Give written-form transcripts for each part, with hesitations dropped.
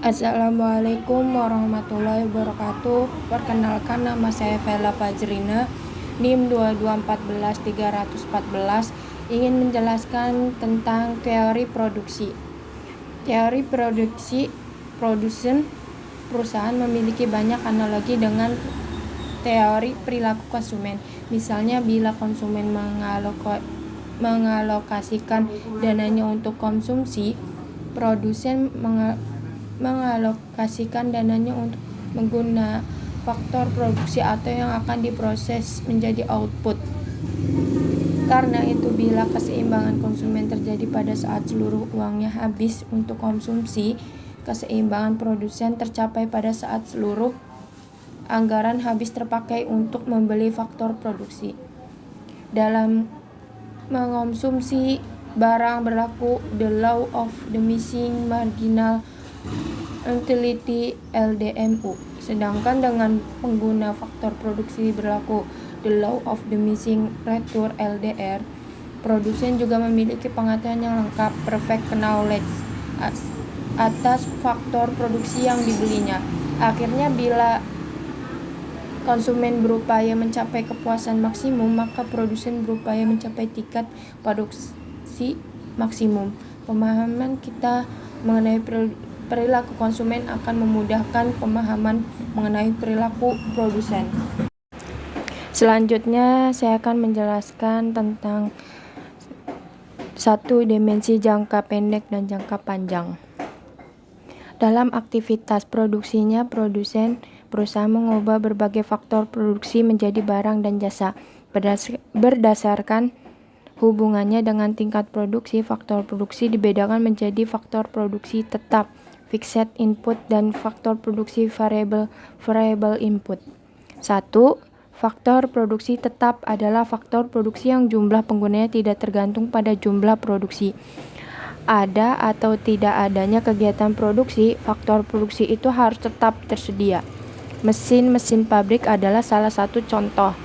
Assalamualaikum warahmatullahi wabarakatuh. Perkenalkan, nama saya Vela Fajrina, NIM 2214314, ingin menjelaskan tentang teori produksi. Teori produsen perusahaan memiliki banyak analogi dengan teori perilaku konsumen. Misalnya, bila konsumen mengalokasikan dananya untuk konsumsi, produsen mengalokasikan dananya untuk menggunakan faktor produksi atau yang akan diproses menjadi output. Karena itu, bila keseimbangan konsumen terjadi pada saat seluruh uangnya habis untuk konsumsi, keseimbangan produsen tercapai pada saat seluruh anggaran habis terpakai untuk membeli faktor produksi. Dalam mengonsumsi barang berlaku the law of the missing marginal utility LDMU. Sedangkan dengan pengguna faktor produksi berlaku the law of the missing return LDR. Produsen juga memiliki pengetahuan yang lengkap perfect knowledge atas faktor produksi yang dibelinya. Akhirnya, bila konsumen berupaya mencapai kepuasan maksimum, maka produsen berupaya mencapai tingkat produksi maksimum. Pemahaman kita mengenai perilaku konsumen akan memudahkan pemahaman mengenai perilaku produsen. Selanjutnya, saya akan menjelaskan tentang satu dimensi jangka pendek dan jangka panjang. Dalam aktivitas produksinya, produsen berusaha mengubah berbagai faktor produksi menjadi barang dan jasa. Berdasarkan hubungannya dengan tingkat produksi, faktor produksi dibedakan menjadi faktor produksi tetap fixed input dan faktor produksi variable input. 1. Faktor produksi tetap adalah faktor produksi yang jumlah penggunanya tidak tergantung pada jumlah produksi. Ada atau tidak adanya kegiatan produksi, faktor produksi itu harus tetap tersedia. Mesin-mesin pabrik adalah salah satu contoh.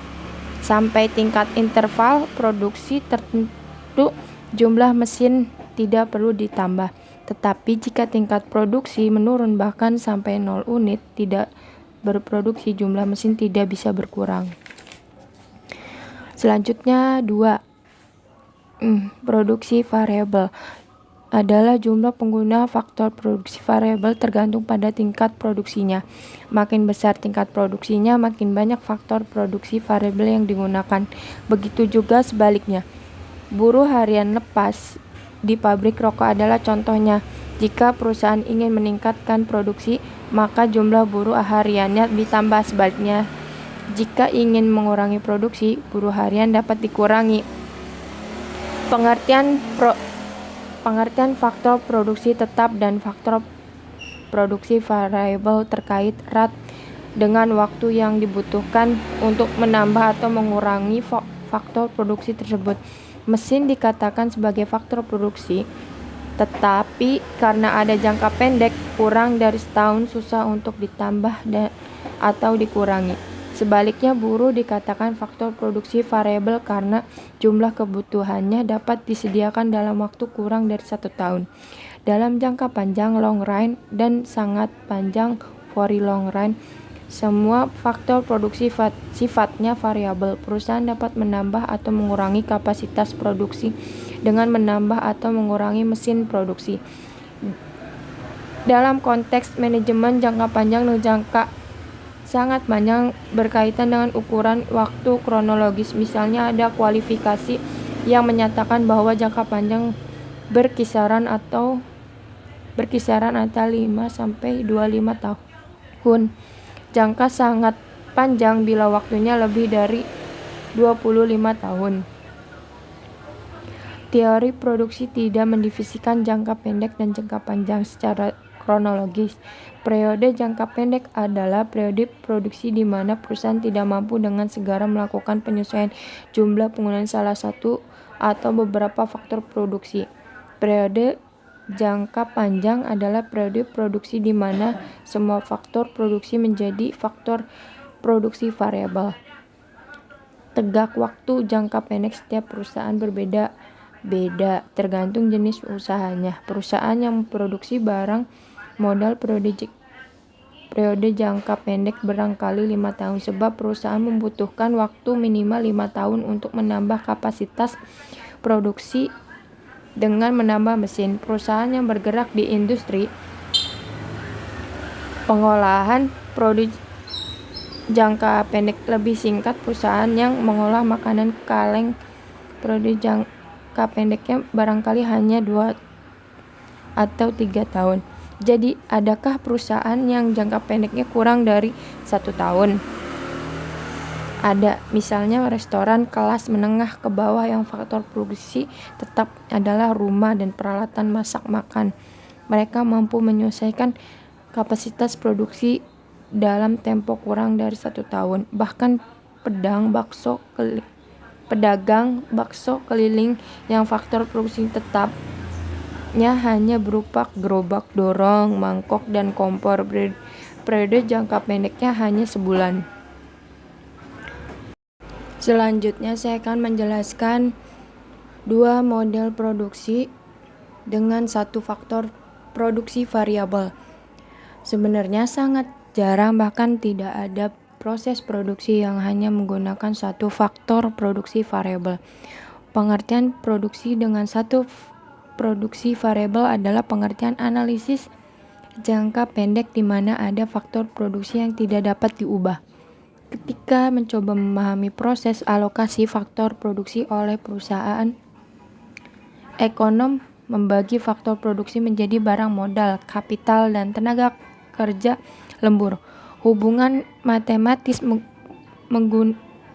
Sampai tingkat interval produksi tertentu, jumlah mesin tidak perlu ditambah. Tetapi jika tingkat produksi menurun bahkan sampai 0 unit tidak berproduksi, jumlah mesin tidak bisa berkurang. Selanjutnya 2. Produksi variabel adalah jumlah pengguna faktor produksi variabel tergantung pada tingkat produksinya. Makin besar tingkat produksinya, makin banyak faktor produksi variabel yang digunakan. Begitu juga sebaliknya. Buruh harian lepas di pabrik rokok adalah contohnya. Jika perusahaan ingin meningkatkan produksi, maka jumlah buruh hariannya ditambah. Sebaliknya, jika ingin mengurangi produksi, buruh harian dapat dikurangi. Pengertian faktor produksi tetap dan faktor produksi variabel terkait erat dengan waktu yang dibutuhkan untuk menambah atau mengurangi faktor produksi tersebut. Mesin dikatakan sebagai faktor produksi, tetapi karena ada jangka pendek kurang dari setahun susah untuk ditambah atau dikurangi. Sebaliknya, buruh dikatakan faktor produksi variabel karena jumlah kebutuhannya dapat disediakan dalam waktu kurang dari 1 tahun. Dalam jangka panjang long run dan sangat panjang very long run, semua faktor produksi sifatnya variabel. Perusahaan dapat menambah atau mengurangi kapasitas produksi dengan menambah atau mengurangi mesin produksi. Dalam konteks manajemen, jangka panjang dan jangka sangat panjang berkaitan dengan ukuran waktu kronologis. Misalnya, ada kualifikasi yang menyatakan bahwa jangka panjang berkisaran antara 5 sampai 25 tahun. Jangka sangat panjang bila waktunya lebih dari 25 tahun. Teori produksi tidak mendivisikan jangka pendek dan jangka panjang secara kronologis. Periode jangka pendek adalah periode produksi di mana perusahaan tidak mampu dengan segera melakukan penyesuaian jumlah penggunaan salah satu atau beberapa faktor produksi. Periode jangka panjang adalah periode produksi di mana semua faktor produksi menjadi faktor produksi variabel. Tegak waktu jangka pendek setiap perusahaan berbeda-beda tergantung jenis usahanya. Perusahaan yang memproduksi barang Modal periode jangka pendek barangkali 5 tahun, sebab perusahaan membutuhkan waktu minimal 5 tahun untuk menambah kapasitas produksi dengan menambah mesin. Perusahaan yang bergerak di industri pengolahan produk jangka pendek lebih singkat. Perusahaan yang mengolah makanan kaleng produk jangka pendeknya barangkali hanya 2 atau 3 tahun. Jadi, adakah perusahaan yang jangka pendeknya kurang dari 1 tahun? Ada, misalnya restoran kelas menengah ke bawah yang faktor produksi tetap adalah rumah dan peralatan masak makan. Mereka mampu menyelesaikan kapasitas produksi dalam tempo kurang dari 1 tahun. Bahkan pedagang bakso keliling yang faktor produksi tetapnya hanya berupa gerobak dorong, mangkok, dan kompor. Periode jangka pendeknya hanya sebulan. Selanjutnya saya akan menjelaskan 2 model produksi dengan 1 faktor produksi variabel. Sebenarnya sangat jarang, bahkan tidak ada proses produksi yang hanya menggunakan 1 faktor produksi variabel. Pengertian produksi dengan 1 produksi variabel adalah pengertian analisis jangka pendek di mana ada faktor produksi yang tidak dapat diubah. Ketika mencoba memahami proses alokasi faktor produksi oleh perusahaan, ekonom membagi faktor produksi menjadi barang modal, kapital, dan tenaga kerja lembur. Hubungan matematis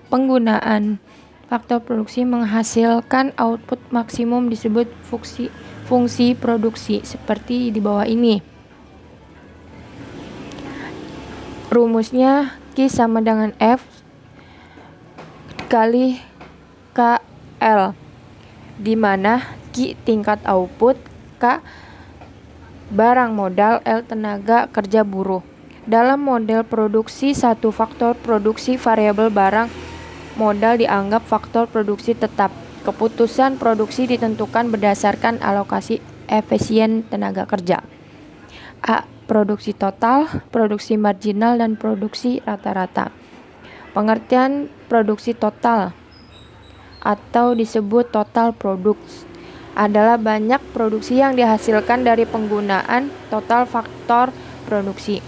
penggunaan faktor produksi menghasilkan output maksimum disebut fungsi produksi, seperti di bawah ini. Rumusnya Q sama dengan F kali KL, di mana Q tingkat output, K barang modal, L tenaga kerja buruh. Dalam model produksi, 1 faktor produksi variabel barang modal dianggap faktor produksi tetap. Keputusan produksi ditentukan berdasarkan alokasi efisien tenaga kerja. A. Produksi total, produksi marginal, dan produksi rata-rata. Pengertian produksi total atau disebut total product adalah banyak produksi yang dihasilkan dari penggunaan total faktor produksi.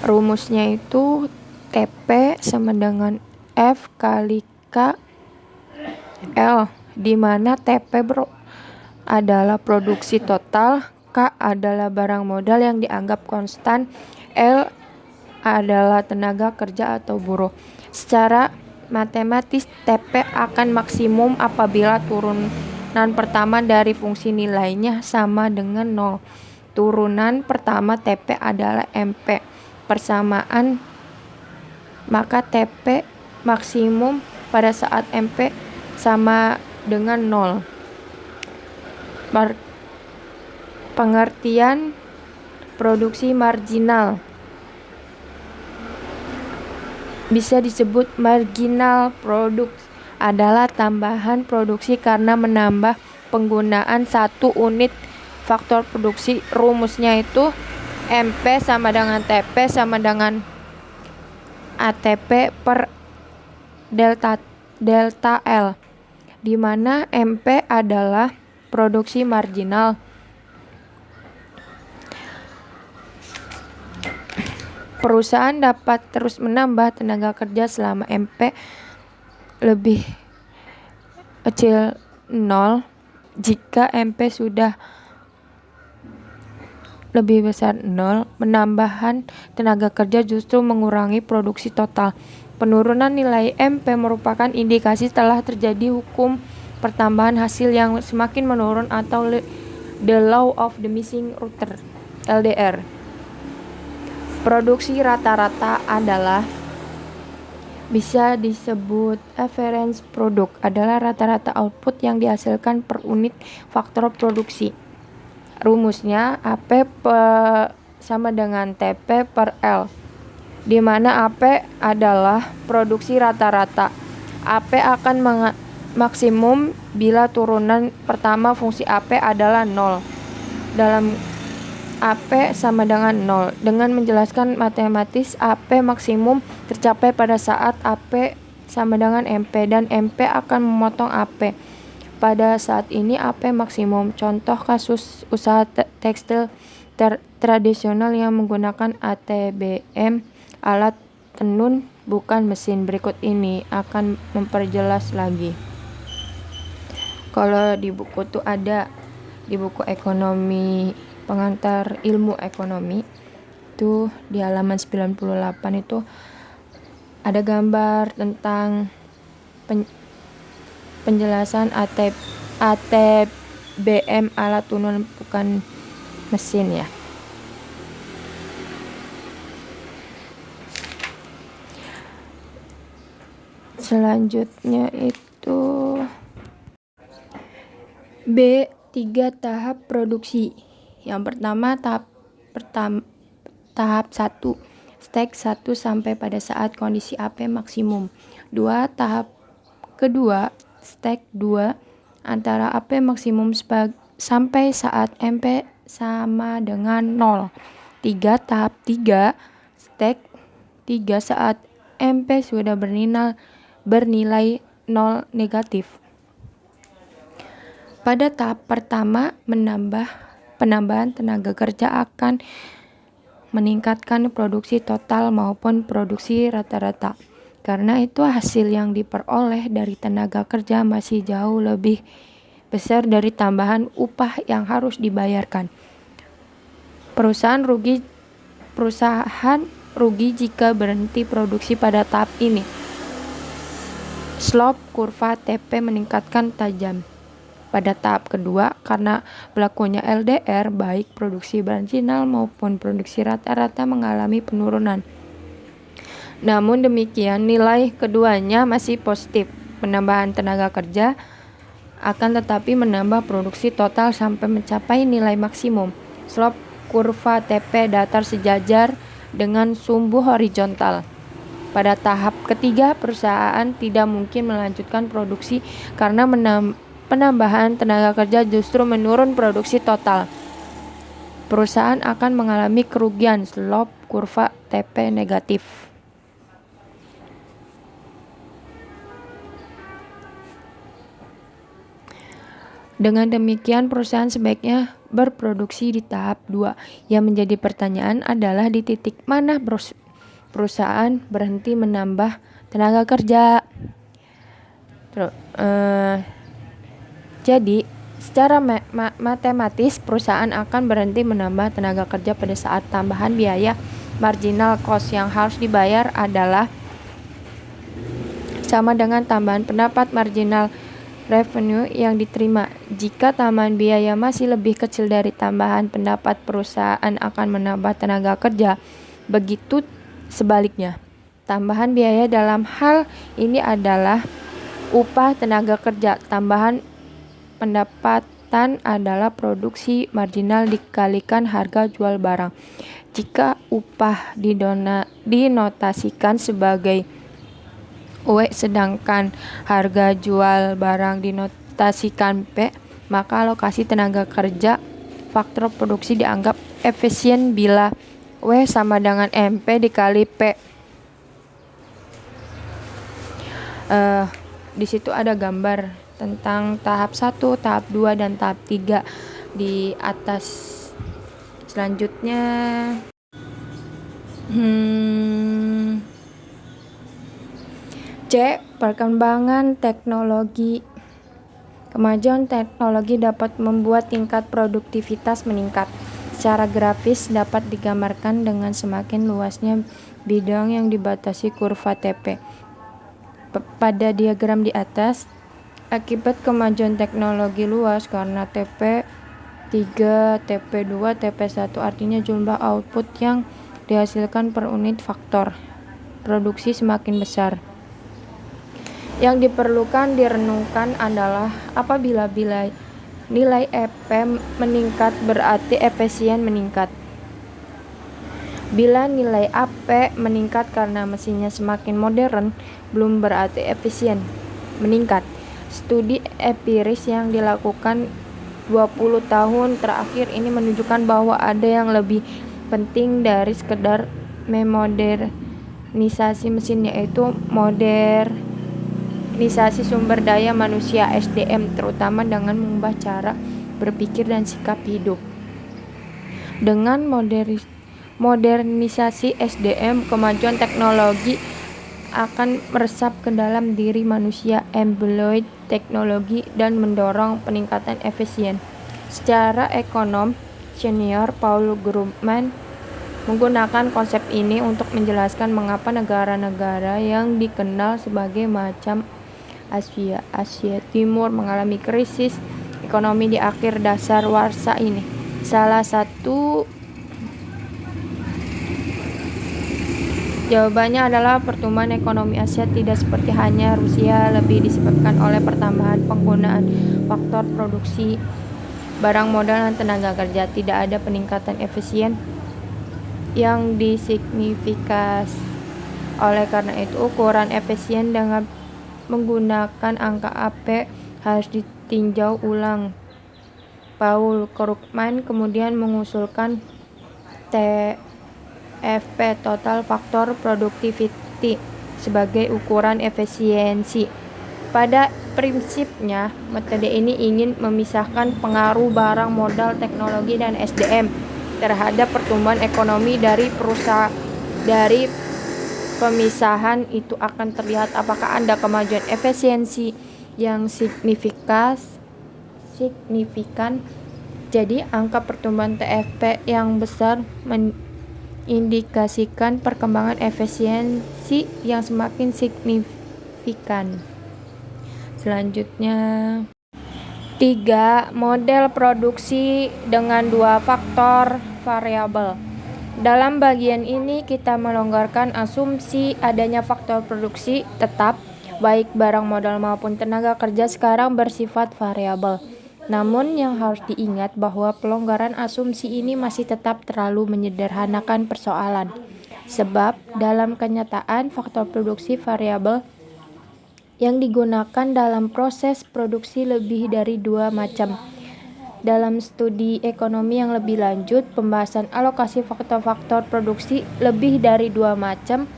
Rumusnya itu TP sama dengan F kali K L, di mana TP adalah produksi total, K adalah barang modal yang dianggap konstan, L adalah tenaga kerja atau buruh. Secara matematis, TP akan maksimum apabila turunan pertama dari fungsi nilainya sama dengan 0. Turunan pertama TP adalah MP. Persamaan, maka TP maksimum pada saat MP sama dengan 0. Pengertian produksi marginal bisa disebut marginal product adalah tambahan produksi karena menambah penggunaan 1 unit faktor produksi. Rumusnya itu MP sama dengan TP sama dengan ATP per delta L, di mana MP adalah produksi marginal. Perusahaan dapat terus menambah tenaga kerja selama MP lebih kecil 0. Jika MP sudah lebih besar 0, penambahan tenaga kerja justru mengurangi produksi total. Penurunan nilai MP merupakan indikasi telah terjadi hukum pertambahan hasil yang semakin menurun atau the law of diminishing return LDR. Produksi rata-rata adalah bisa disebut average product, adalah rata-rata output yang dihasilkan per unit faktor produksi. Rumusnya AP sama dengan TP per L, di mana AP adalah produksi rata-rata. AP akan maksimum bila turunan pertama fungsi AP adalah 0. Dalam AP sama dengan 0. Dengan menjelaskan matematis, AP maksimum tercapai pada saat AP sama dengan MP dan MP akan memotong AP. Pada saat ini AP maksimum. Contoh kasus usaha tekstil tradisional yang menggunakan ATBM, alat tenun bukan mesin. Berikut ini akan memperjelas lagi. Kalau di buku tuh ada, di buku ekonomi pengantar ilmu ekonomi itu di halaman 98 itu ada gambar tentang penjelasan ATBM, alat tenun bukan mesin ya. Selanjutnya itu B3 tahap produksi. Yang pertama tahap 1 stek 1 sampai pada saat kondisi AP maksimum. 2 tahap kedua stek 2 antara AP maksimum sampai saat MP sama dengan 0. 3 tahap 3 stek 3 saat MP sudah bernilai 0 negatif. Pada tahap pertama, penambahan tenaga kerja akan meningkatkan produksi total maupun produksi rata-rata. Karena itu hasil yang diperoleh dari tenaga kerja masih jauh lebih besar dari tambahan upah yang harus dibayarkan. Perusahaan rugi jika berhenti produksi pada tahap ini. Slope kurva TP meningkatkan tajam. Pada tahap kedua, karena berlakunya LDR, baik produksi marginal maupun produksi rata-rata mengalami penurunan. Namun demikian, nilai keduanya masih positif. Penambahan tenaga kerja akan tetapi menambah produksi total sampai mencapai nilai maksimum. Slope kurva TP datar sejajar dengan sumbu horizontal. Pada tahap ketiga, perusahaan tidak mungkin melanjutkan produksi karena penambahan tenaga kerja justru menurun produksi total. Perusahaan akan mengalami kerugian. Slope kurva TP negatif. Dengan demikian, perusahaan sebaiknya berproduksi di tahap 2. Yang menjadi pertanyaan adalah di titik mana perusahaan berhenti menambah tenaga kerja. Jadi, secara matematis, perusahaan akan berhenti menambah tenaga kerja pada saat tambahan biaya marginal cost yang harus dibayar adalah sama dengan tambahan pendapat marginal revenue yang diterima. Jika tambahan biaya masih lebih kecil dari tambahan pendapat, perusahaan akan menambah tenaga kerja. Begitu sebaliknya. Tambahan biaya dalam hal ini adalah upah tenaga kerja. Tambahan pendapatan adalah produksi marginal dikalikan harga jual barang. Jika upah dinotasikan sebagai W sedangkan harga jual barang dinotasikan P, maka alokasi tenaga kerja faktor produksi dianggap efisien bila W sama dengan MP dikali P. Di situ ada gambar tentang tahap 1, tahap 2, dan tahap 3 di atas. Selanjutnya C. Perkembangan teknologi. Kemajuan teknologi dapat membuat tingkat produktivitas meningkat. Secara grafis dapat digambarkan dengan semakin luasnya bidang yang dibatasi kurva TP. Pada diagram di atas, akibat kemajuan teknologi luas karena TP3, TP2, TP1 artinya jumlah output yang dihasilkan per unit faktor produksi semakin besar. Yang diperlukan direnungkan adalah apabila nilai EP meningkat berarti efisien meningkat. Bila nilai AP meningkat karena mesinnya semakin modern, belum berarti efisien meningkat. Studi empiris yang dilakukan 20 tahun terakhir ini menunjukkan bahwa ada yang lebih penting dari sekedar memodernisasi mesin, yaitu modernisasi sumber daya manusia (SDM), terutama dengan mengubah cara berpikir dan sikap hidup. Dengan modernisasi SDM, kemajuan teknologi akan meresap ke dalam diri manusia embedded teknologi dan mendorong peningkatan efisien. Secara ekonom senior, Paul Krugman menggunakan konsep ini untuk menjelaskan mengapa negara-negara yang dikenal sebagai macam Asia Timur mengalami krisis ekonomi di akhir dasawarsa ini. Salah satu jawabannya adalah pertumbuhan ekonomi Asia tidak seperti hanya Rusia, lebih disebabkan oleh pertambahan penggunaan faktor produksi barang, modal, dan tenaga kerja. Tidak ada peningkatan efisien yang disignifikan. Oleh karena itu, ukuran efisien dengan menggunakan angka AP harus ditinjau ulang. Paul Krugman kemudian mengusulkan TFP, Total Factor Productivity, sebagai ukuran efisiensi. Pada prinsipnya, metode ini ingin memisahkan pengaruh barang, modal, teknologi, dan SDM terhadap pertumbuhan ekonomi dari pemisahan itu akan terlihat apakah ada kemajuan efisiensi yang signifikan. Jadi, angka pertumbuhan TFP yang besar indikasikan perkembangan efisiensi yang semakin signifikan. Selanjutnya, 3. Model produksi dengan 2 faktor variabel. Dalam bagian ini kita melonggarkan asumsi adanya faktor produksi tetap, baik barang, modal maupun tenaga kerja sekarang bersifat variabel. Namun yang harus diingat bahwa pelonggaran asumsi ini masih tetap terlalu menyederhanakan persoalan. Sebab dalam kenyataan faktor produksi variabel yang digunakan dalam proses produksi lebih dari 2 macam. Dalam studi ekonomi yang lebih lanjut, pembahasan alokasi faktor-faktor produksi lebih dari 2 macam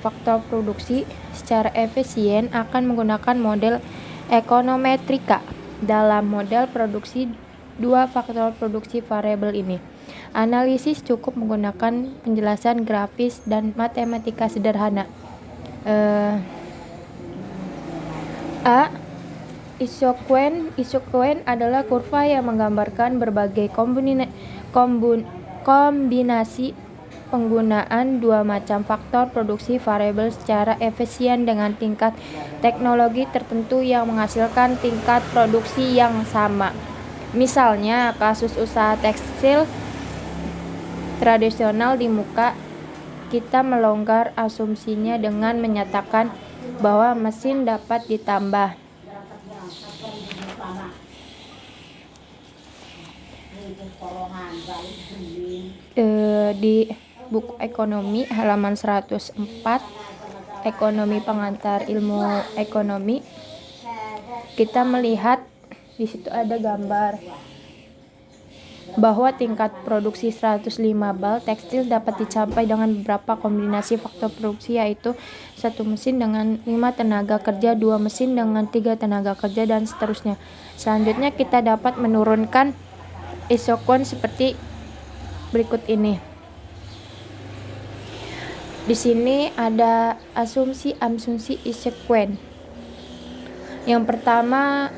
faktor produksi secara efisien akan menggunakan model ekonometrika. Dalam model produksi 2 faktor produksi variabel ini, analisis cukup menggunakan penjelasan grafis dan matematika sederhana. Isosequence adalah kurva yang menggambarkan berbagai kombinasi penggunaan 2 macam faktor produksi variabel secara efisien dengan tingkat teknologi tertentu yang menghasilkan tingkat produksi yang sama. Misalnya, kasus usaha tekstil tradisional di muka, kita melonggar asumsinya dengan menyatakan bahwa mesin dapat ditambah. Di buku ekonomi halaman 104, ekonomi pengantar ilmu ekonomi, kita melihat di situ ada gambar bahwa tingkat produksi 105 bal tekstil dapat dicapai dengan beberapa kombinasi faktor produksi, yaitu 1 mesin dengan 5 tenaga kerja, 2 mesin dengan 3 tenaga kerja, dan seterusnya. Selanjutnya kita dapat menurunkan isosequence seperti berikut ini. Di sini ada asumsi isosequence. Yang pertama,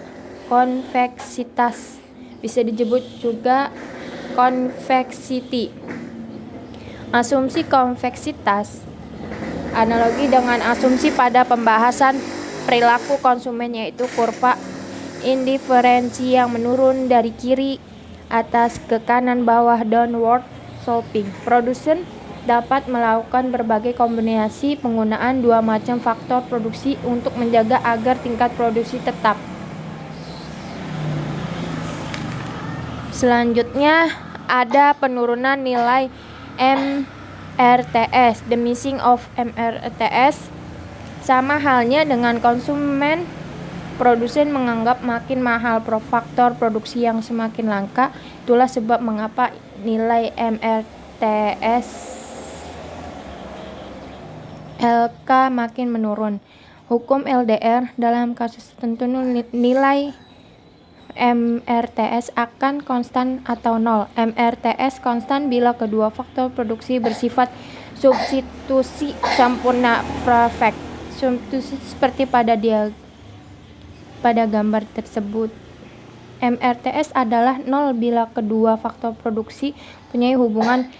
konveksitas, bisa disebut juga convexity. Asumsi konveksitas analogi dengan asumsi pada pembahasan perilaku konsumen, yaitu kurva indiferensi yang menurun dari kiri atas ke kanan bawah, downward sloping. Produsen dapat melakukan berbagai kombinasi penggunaan 2 macam faktor produksi untuk menjaga agar tingkat produksi tetap. Selanjutnya ada penurunan nilai MRTS. The missing of MRTS sama halnya dengan konsumen Produsen menganggap makin mahal faktor produksi yang semakin langka. Itulah sebab mengapa nilai MRTS LK makin menurun. Hukum LDR, dalam kasus tertentu nilai MRTS akan konstan atau nol. MRTS konstan bila kedua faktor produksi bersifat substitusi sempurna perfect. Substitusi seperti pada gambar tersebut. MRTS adalah nol bila kedua faktor produksi punya hubungan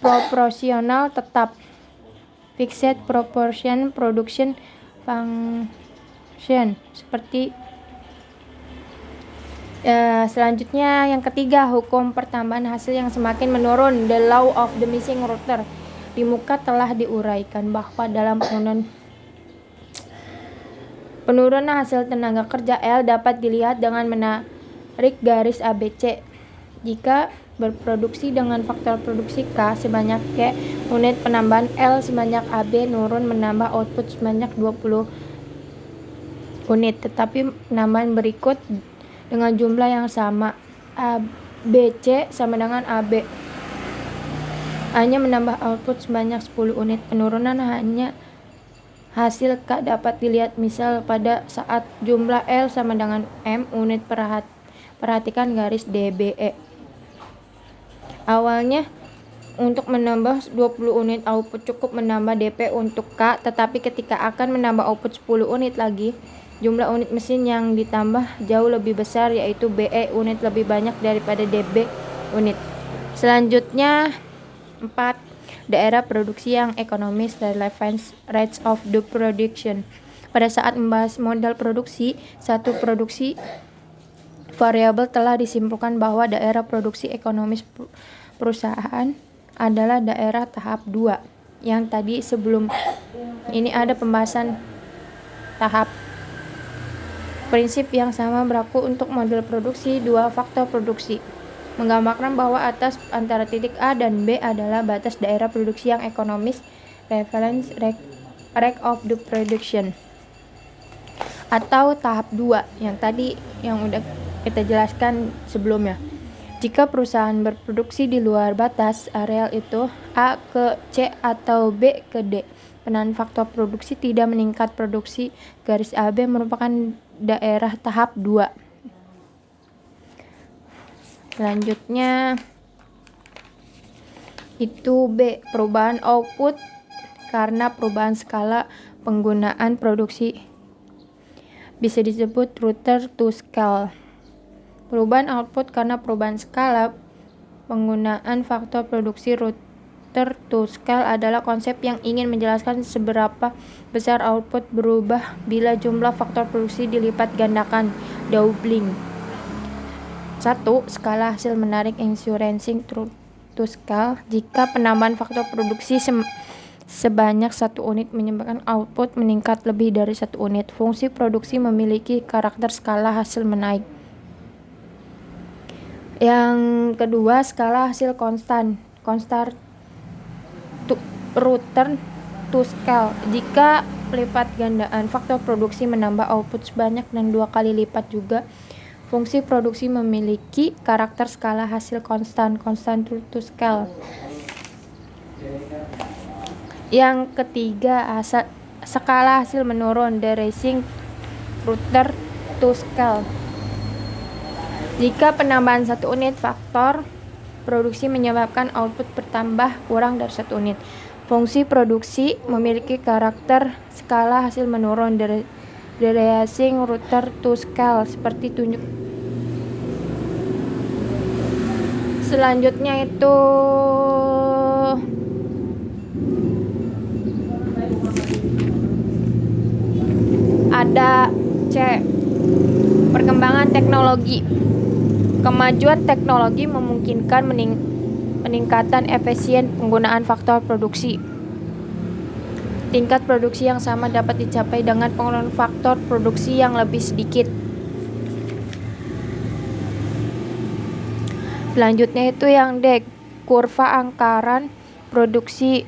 proporsional tetap. Fixed proportion production function. Seperti selanjutnya yang ketiga, hukum pertambahan hasil yang semakin menurun, the law of the missing router. Di muka telah diuraikan bahwa dalam penurunan hasil tenaga kerja L dapat dilihat dengan menarik garis ABC. Jika berproduksi dengan faktor produksi K sebanyak K unit, penambahan L sebanyak AB nurun menambah output sebanyak 20 unit. Tetapi penambahan berikut dengan jumlah yang sama, ABC sama dengan AB, hanya menambah output sebanyak 10 unit. Penurunan hanya hasil K dapat dilihat misal pada saat jumlah L sama dengan M unit. Perhatikan garis DBE. Awalnya untuk menambah 20 unit output cukup menambah DP untuk K, tetapi ketika akan menambah output 10 unit lagi, jumlah unit mesin yang ditambah jauh lebih besar, yaitu BE unit lebih banyak daripada DB unit. Selanjutnya 4. Daerah produksi yang ekonomis, relevance rates of the production. Pada saat membahas modal produksi, satu produksi variabel telah disimpulkan bahwa daerah produksi ekonomis perusahaan adalah daerah tahap 2. Yang tadi sebelum ini ada pembahasan tahap. Prinsip yang sama berlaku untuk model produksi dua faktor produksi, menggambarkan bahwa atas antara titik A dan B adalah batas daerah produksi yang ekonomis, reference rate of the production, atau tahap 2 yang tadi yang udah kita jelaskan sebelumnya. Jika perusahaan berproduksi di luar batas areal itu, A ke C atau B ke D, penahan faktor produksi tidak meningkat, produksi garis AB merupakan daerah tahap 2. Selanjutnya itu B, perubahan output karena perubahan skala penggunaan produksi, bisa disebut router to scale. Perubahan output karena perubahan skala penggunaan faktor produksi router to scale adalah konsep yang ingin menjelaskan seberapa besar output berubah bila jumlah faktor produksi dilipat gandakan, doubling. 1. Skala hasil menarik insurencing to scale. Jika penambahan faktor produksi sebanyak 1 unit menyebabkan output meningkat lebih dari 1 unit, fungsi produksi memiliki karakter skala hasil menaik. Yang kedua, skala hasil konstan router to scale. Jika lipat gandaan faktor produksi menambah output sebanyak dan 2 kali lipat juga, fungsi produksi memiliki karakter skala hasil constant to scale. Yang ketiga, skala hasil menurun, decreasing router to scale. Jika penambahan 1 unit faktor produksi menyebabkan output bertambah kurang dari 1 unit, fungsi produksi memiliki karakter skala hasil menurun, decreasing router to scale, seperti tunjuk. Selanjutnya itu ada C, perkembangan teknologi. Kemajuan teknologi memungkinkan peningkatan efisien penggunaan faktor produksi. Tingkat produksi yang sama dapat dicapai dengan penggunaan faktor produksi yang lebih sedikit. Selanjutnya itu yang D, kurva anggaran produksi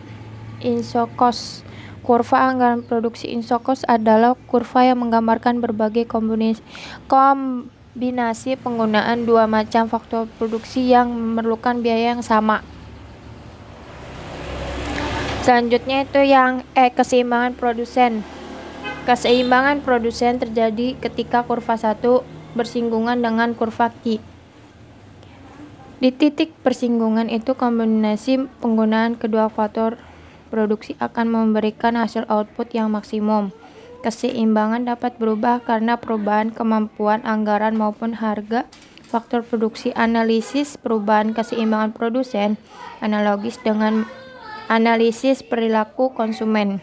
INSOCOS. Kurva anggaran produksi Insokos adalah kurva yang menggambarkan berbagai kombinasi penggunaan dua macam faktor produksi yang memerlukan biaya yang sama. Selanjutnya itu yang keseimbangan produsen. Keseimbangan produsen terjadi ketika kurva 1 bersinggungan dengan kurva Q. Di titik persinggungan itu kombinasi penggunaan kedua faktor produksi akan memberikan hasil output yang maksimum. Keseimbangan dapat berubah karena perubahan kemampuan anggaran maupun harga faktor produksi. Analisis perubahan keseimbangan produsen analogis dengan analisis perilaku konsumen.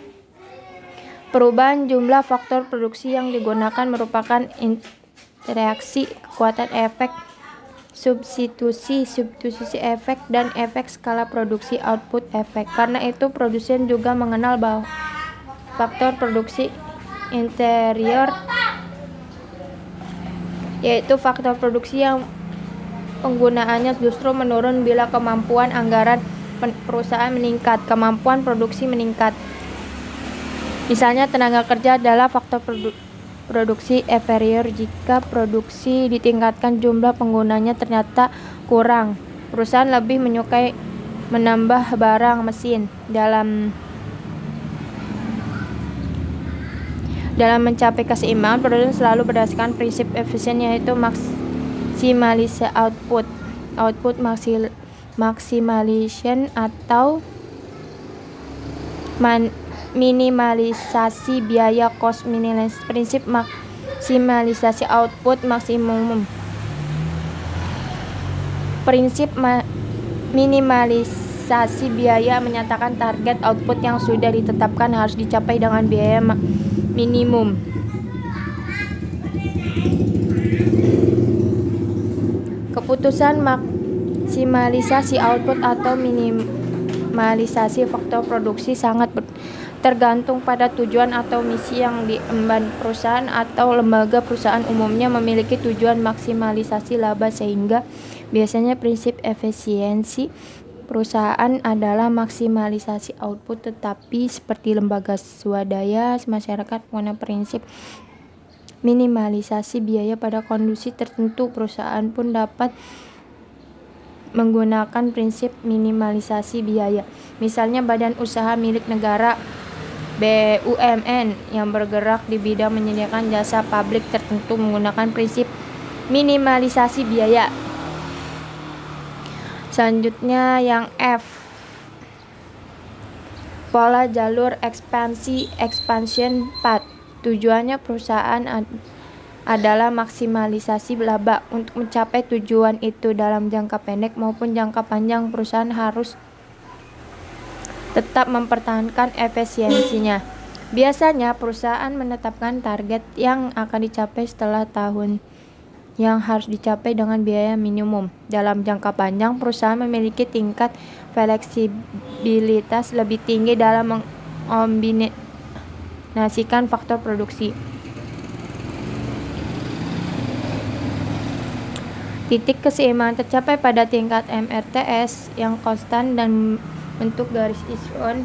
Perubahan jumlah faktor produksi yang digunakan merupakan interaksi kekuatan efek substitusi efek dan efek skala produksi output efek. Karena itu produsen juga mengenal bahwa faktor produksi interior yaitu faktor produksi yang penggunaannya justru menurun bila kemampuan anggaran perusahaan meningkat, kemampuan produksi meningkat. Misalnya tenaga kerja adalah faktor produksi inferior jika produksi ditingkatkan jumlah penggunanya ternyata kurang. Perusahaan lebih menyukai menambah barang mesin. Dalam mencapai keseimbangan, produsen selalu berdasarkan prinsip efisien yaitu maksimalisi output maximization atau minimalisasi biaya cost minimalisasi. Prinsip maksimalisasi output maksimum. Prinsip minimalisasi biaya menyatakan target output yang sudah ditetapkan harus dicapai dengan biaya minimum. Keputusan maksimalisasi output atau minimalisasi faktor produksi sangat tergantung pada tujuan atau misi yang diemban perusahaan atau lembaga. Perusahaan umumnya memiliki tujuan maksimalisasi laba sehingga biasanya prinsip efisiensi perusahaan adalah maksimalisasi output, tetapi seperti lembaga swadaya masyarakat menggunakan prinsip minimalisasi biaya. Pada kondisi tertentu perusahaan pun dapat menggunakan prinsip minimalisasi biaya. Misalnya badan usaha milik negara BUMN yang bergerak di bidang menyediakan jasa publik tertentu menggunakan prinsip minimalisasi biaya. Selanjutnya yang F, pola jalur expansion path. Tujuannya perusahaan adalah maksimalisasi laba. Untuk mencapai tujuan itu dalam jangka pendek maupun jangka panjang, perusahaan harus tetap mempertahankan efisiensinya. Biasanya perusahaan menetapkan target yang akan dicapai setelah tahun yang harus dicapai dengan biaya minimum. Dalam jangka panjang, perusahaan memiliki tingkat fleksibilitas lebih tinggi dalam mengombinasikan faktor produksi. Titik keseimbangan tercapai pada tingkat MRTS yang konstan dan bentuk garis ion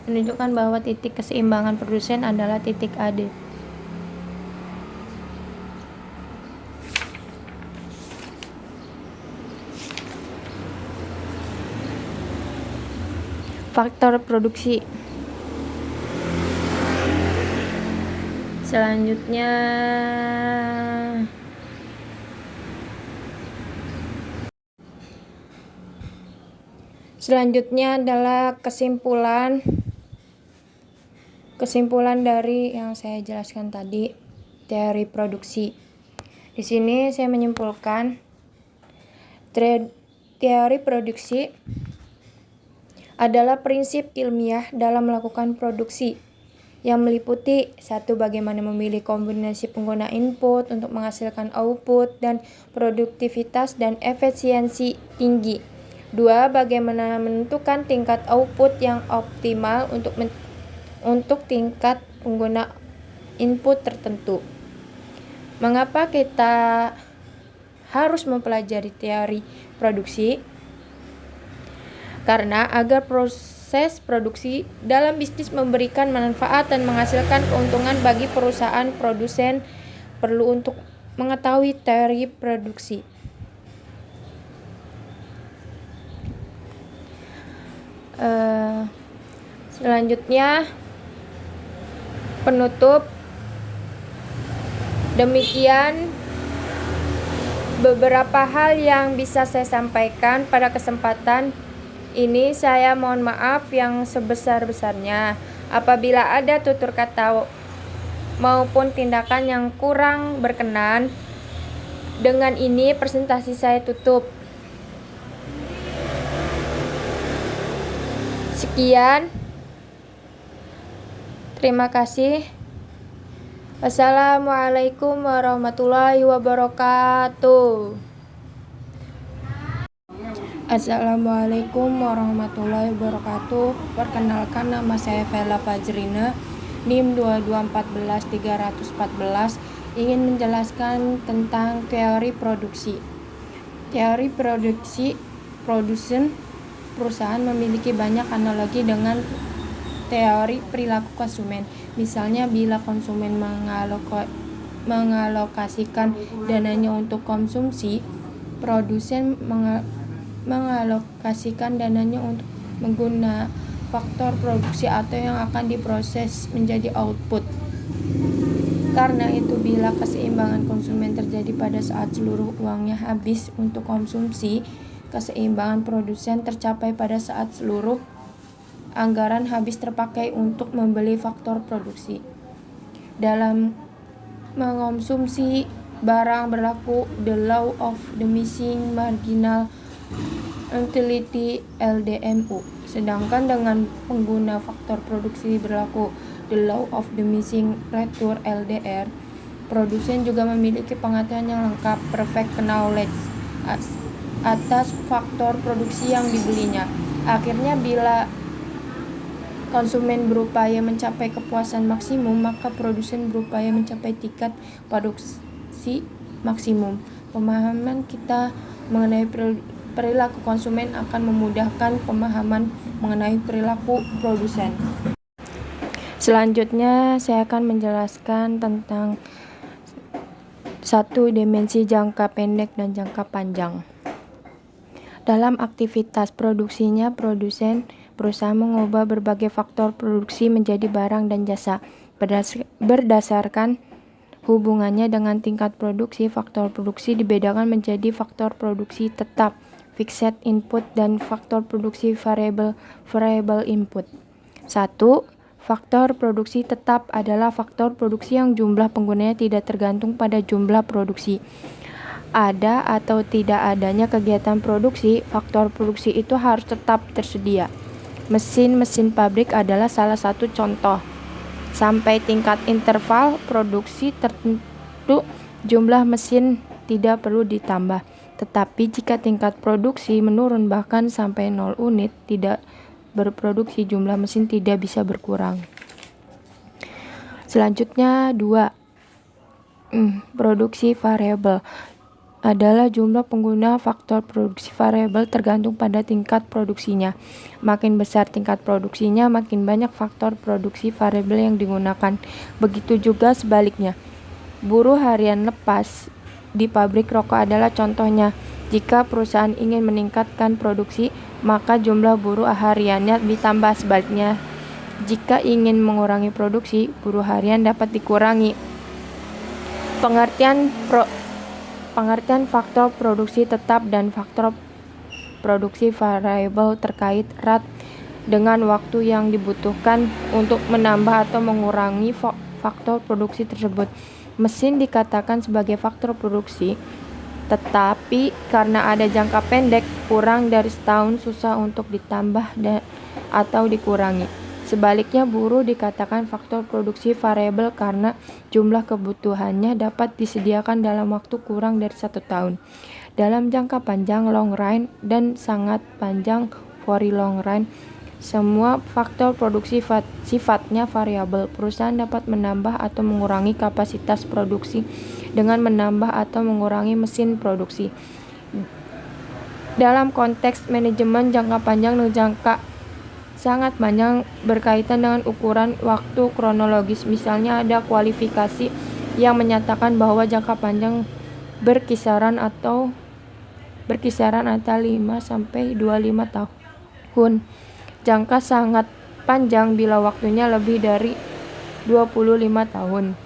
menunjukkan bahwa titik keseimbangan produsen adalah titik AD. Faktor produksi. Selanjutnya adalah kesimpulan dari yang saya jelaskan tadi, teori produksi. Di sini saya menyimpulkan teori produksi adalah prinsip ilmiah dalam melakukan produksi yang meliputi 1. Bagaimana memilih kombinasi pengguna input untuk menghasilkan output dan produktivitas dan efisiensi tinggi. 2. Bagaimana menentukan tingkat output yang optimal untuk tingkat pengguna input tertentu. Mengapa kita harus mempelajari teori produksi? Karena agar proses produksi dalam bisnis memberikan manfaat dan menghasilkan keuntungan bagi perusahaan produsen perlu untuk mengetahui teori produksi. Selanjutnya penutup. Demikian beberapa hal yang bisa saya sampaikan pada kesempatan ini. Saya mohon maaf yang sebesar-besarnya apabila ada tutur kata maupun tindakan yang kurang berkenan. Dengan ini presentasi saya tutup. Sekian. Terima kasih. Assalamualaikum warahmatullahi wabarakatuh. Assalamualaikum warahmatullahi wabarakatuh. Perkenalkan, nama saya Vela Fajrina, NIM 2214314, ingin menjelaskan tentang teori produksi. Teori produksi perusahaan memiliki banyak analogi dengan teori perilaku konsumen. Misalnya, bila konsumen mengalokasikan dananya untuk konsumsi, produsen mengalokasikan dananya untuk menggunakan faktor produksi atau yang akan diproses menjadi output. Karena itu, bila keseimbangan konsumen terjadi pada saat seluruh uangnya habis untuk konsumsi, keseimbangan produsen tercapai pada saat seluruh anggaran habis terpakai untuk membeli faktor produksi. Dalam mengonsumsi barang berlaku the law of diminishing marginal utility LDMU. Sedangkan dengan pengguna faktor produksi berlaku the law of diminishing return LDR. Produsen juga memiliki pengetahuan yang lengkap, perfect knowledge, atas faktor produksi yang dibelinya. Akhirnya, bila konsumen berupaya mencapai kepuasan maksimum, maka produsen berupaya mencapai tingkat produksi maksimum. Pemahaman kita mengenai perilaku konsumen akan memudahkan pemahaman mengenai perilaku produsen. Selanjutnya, saya akan menjelaskan tentang satu dimensi jangka pendek dan jangka panjang. Dalam aktivitas produksinya, berusaha mengubah berbagai faktor produksi menjadi barang dan jasa. Berdasarkan hubungannya dengan tingkat produksi, faktor produksi dibedakan menjadi faktor produksi tetap (fixed input) dan faktor produksi variable input. 1. Faktor produksi tetap adalah faktor produksi yang jumlah penggunanya tidak tergantung pada jumlah produksi. Ada atau tidak adanya kegiatan produksi, faktor produksi itu harus tetap tersedia. Mesin-mesin pabrik adalah salah satu contoh. Sampai tingkat interval produksi tertentu, jumlah mesin tidak perlu ditambah. Tetapi jika tingkat produksi menurun bahkan sampai 0 unit tidak berproduksi, jumlah mesin tidak bisa berkurang. Selanjutnya 2. Produksi variabel adalah jumlah pengguna faktor produksi variabel tergantung pada tingkat produksinya. Makin besar tingkat produksinya, makin banyak faktor produksi variabel yang digunakan. Begitu juga sebaliknya. Buruh harian lepas di pabrik rokok adalah contohnya. Jika perusahaan ingin meningkatkan produksi, maka jumlah buruh hariannya ditambah. Sebaliknya, jika ingin mengurangi produksi, buruh harian dapat dikurangi. Pengertian faktor produksi tetap dan faktor produksi variabel terkait erat dengan waktu yang dibutuhkan untuk menambah atau mengurangi faktor produksi tersebut. Mesin dikatakan sebagai faktor produksi, tetapi karena ada jangka pendek kurang dari setahun susah untuk ditambah atau dikurangi. Sebaliknya, buruh dikatakan faktor produksi variabel karena jumlah kebutuhannya dapat disediakan dalam waktu kurang dari 1 tahun. Dalam jangka panjang long run dan sangat panjang very long run, semua faktor produksi sifatnya variabel. Perusahaan dapat menambah atau mengurangi kapasitas produksi dengan menambah atau mengurangi mesin produksi. Dalam konteks manajemen jangka panjang dan jangka sangat panjang berkaitan dengan ukuran waktu kronologis. Misalnya ada kualifikasi yang menyatakan bahwa jangka panjang berkisaran antara 5 sampai 25 tahun. Jangka sangat panjang bila waktunya lebih dari 25 tahun.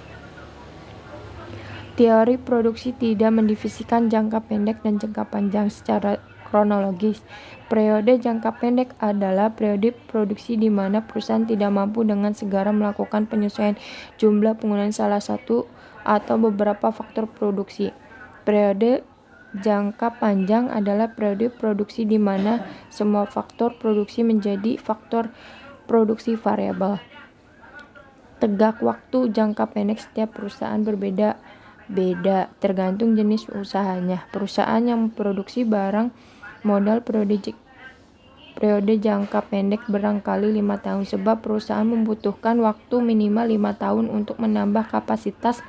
Teori produksi tidak mendivisikan jangka pendek dan jangka panjang secara kronologis. Periode jangka pendek adalah periode produksi di mana perusahaan tidak mampu dengan segera melakukan penyesuaian jumlah penggunaan salah satu atau beberapa faktor produksi. Periode jangka panjang adalah periode produksi di mana semua faktor produksi menjadi faktor produksi variabel. Tegak waktu jangka pendek setiap perusahaan berbeda tergantung jenis usahanya. Perusahaan yang memproduksi barang modal periode jangka pendek barangkali 5 tahun sebab perusahaan membutuhkan waktu minimal 5 tahun untuk menambah kapasitas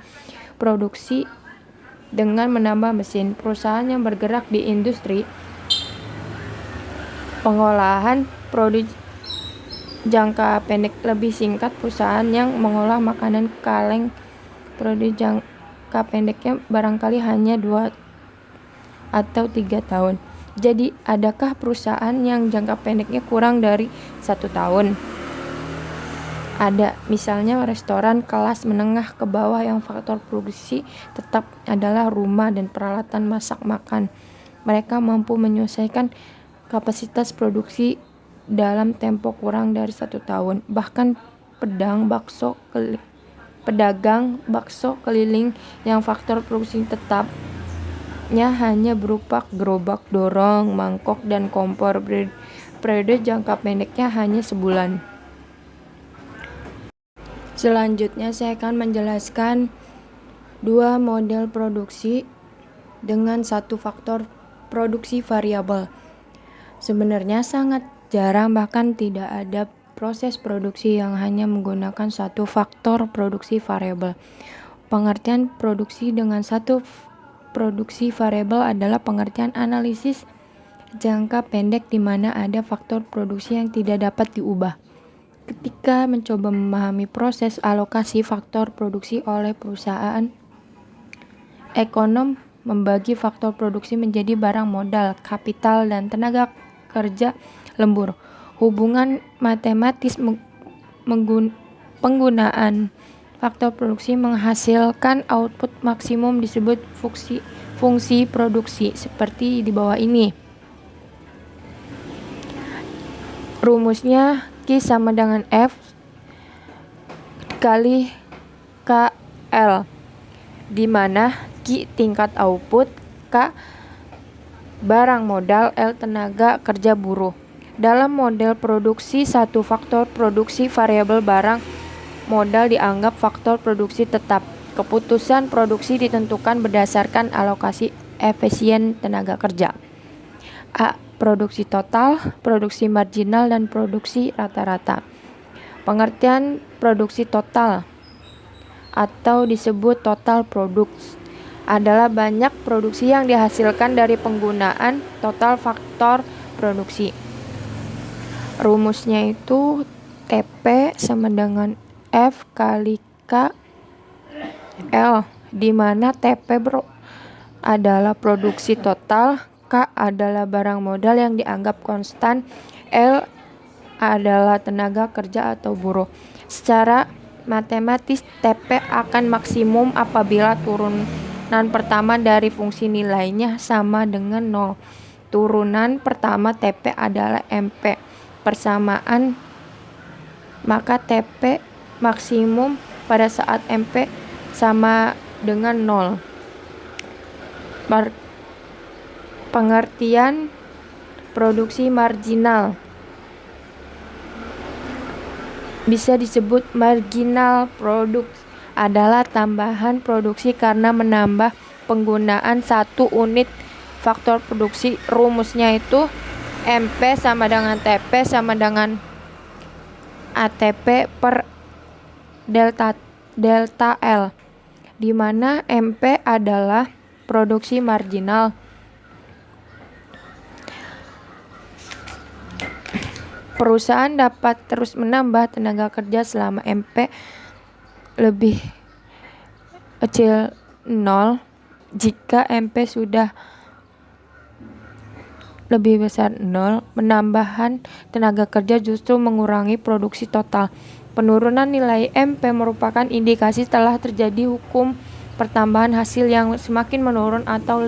produksi dengan menambah mesin. Perusahaan yang bergerak di industri pengolahan produk jangka pendek lebih singkat. Perusahaan yang mengolah makanan kaleng periode jangka pendeknya barangkali hanya 2 atau 3 tahun. Jadi, adakah perusahaan yang jangka pendeknya kurang dari 1 tahun? Ada, misalnya restoran kelas menengah ke bawah yang faktor produksi tetap adalah rumah dan peralatan masak makan. Mereka mampu menyelesaikan kapasitas produksi dalam tempo kurang dari 1 tahun. Bahkan pedagang bakso keliling yang faktor produksi tetapnya hanya berupa gerobak dorong, mangkok, dan kompor. Periode jangka pendeknya hanya sebulan. Selanjutnya saya akan menjelaskan 2 model produksi dengan 1 faktor produksi variabel. Sebenarnya sangat jarang bahkan tidak ada proses produksi yang hanya menggunakan 1 faktor produksi variabel. Pengertian produksi dengan 1 produksi variabel adalah pengertian analisis jangka pendek di mana ada faktor produksi yang tidak dapat diubah. Ketika mencoba memahami proses alokasi faktor produksi oleh perusahaan, ekonom membagi faktor produksi menjadi barang modal, kapital, dan tenaga kerja lembur. Hubungan matematis penggunaan faktor produksi menghasilkan output maksimum disebut fungsi produksi seperti di bawah ini. Rumusnya Q sama dengan F kali KL, di mana Q tingkat output, K barang modal, L tenaga kerja buruh. Dalam model produksi, 1 faktor produksi variabel barang modal dianggap faktor produksi tetap. Keputusan produksi ditentukan berdasarkan alokasi efisien tenaga kerja. A. Produksi total, produksi marginal, dan produksi rata-rata. Pengertian produksi total atau disebut total product adalah banyak produksi yang dihasilkan dari penggunaan total faktor produksi. Rumusnya itu TP sama dengan F kali K L, di mana TP adalah produksi total, K adalah barang modal yang dianggap konstan, L adalah tenaga kerja atau buruh. Secara matematis, TP akan maksimum apabila turunan pertama dari fungsi nilainya sama dengan 0. Turunan pertama TP adalah MP. Persamaan, maka TP maksimum pada saat MP sama dengan 0. Pengertian produksi marginal bisa disebut marginal product adalah tambahan produksi karena menambah penggunaan 1 unit faktor produksi. Rumusnya itu MP sama dengan TP sama dengan ATP per delta L, di mana MP adalah produksi marginal. Perusahaan dapat terus menambah tenaga kerja selama MP lebih kecil 0. Jika MP sudah lebih besar 0, penambahan tenaga kerja justru mengurangi produksi total. Penurunan nilai MP merupakan indikasi telah terjadi hukum pertambahan hasil yang semakin menurun atau